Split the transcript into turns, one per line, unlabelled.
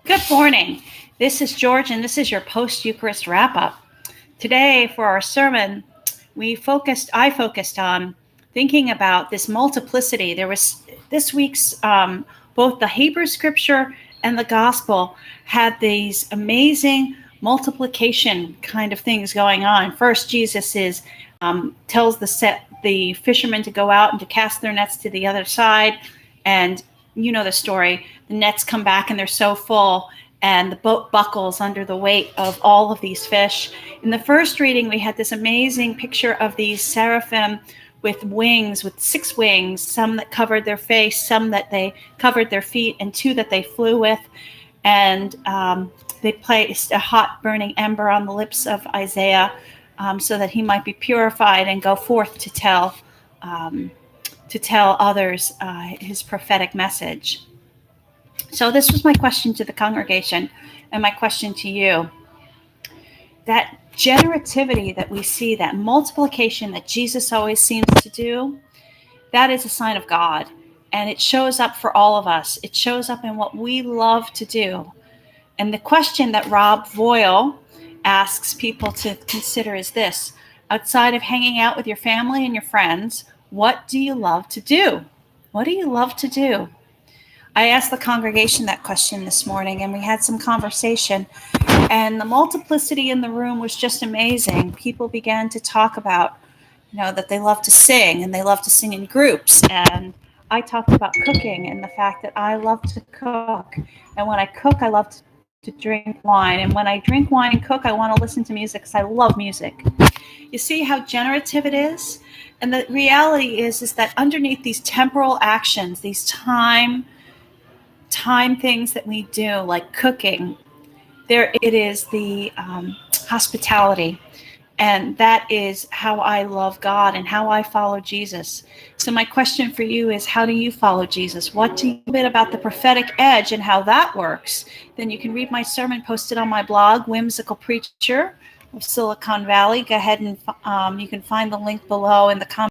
Good morning. This is George, and this is your post-Eucharist wrap-up. Today, for our sermon, I focused on thinking about this multiplicity. There was this week's both the Hebrew Scripture and the Gospel had these amazing multiplication kind of things going on. First, Jesus tells the fishermen to go out and to cast their nets to the other side, and you know the story. The nets come back and they're so full, and the boat buckles under the weight of all of these fish. In the first reading, we had this amazing picture of these seraphim with wings, with 6 wings, some that covered their face, some that they covered their feet, and 2 that they flew with. And they placed a hot burning ember on the lips of Isaiah so that he might be purified and go forth to tell others his prophetic message. So this was my question to the congregation and my question to you. That generativity that we see, that multiplication that Jesus always seems to do, that is a sign of God. And it shows up for all of us. It shows up in what we love to do. And the question that Rob Voyle asks people to consider is this: outside of hanging out with your family and your friends, what do you love to do? What do you love to do? I asked the congregation that question this morning, and we had some conversation, and the multiplicity in the room was just amazing. People began to talk about, that they love to sing, and they love to sing in groups. And I talked about cooking and the fact that I love to cook. And when I cook, I love to drink wine. And when I drink wine and cook, I want to listen to music because I love music. You see how generative it is? And the reality is that underneath these temporal actions, these time things that we do, like cooking, there it is the hospitality. And that is how I love God and how I follow Jesus. So my question for you is, how do you follow Jesus? What do you know a bit about the prophetic edge and how that works? Then you can read my sermon posted on my blog, Whimsical Preacher of Silicon Valley. Go ahead and you can find the link below in the comments.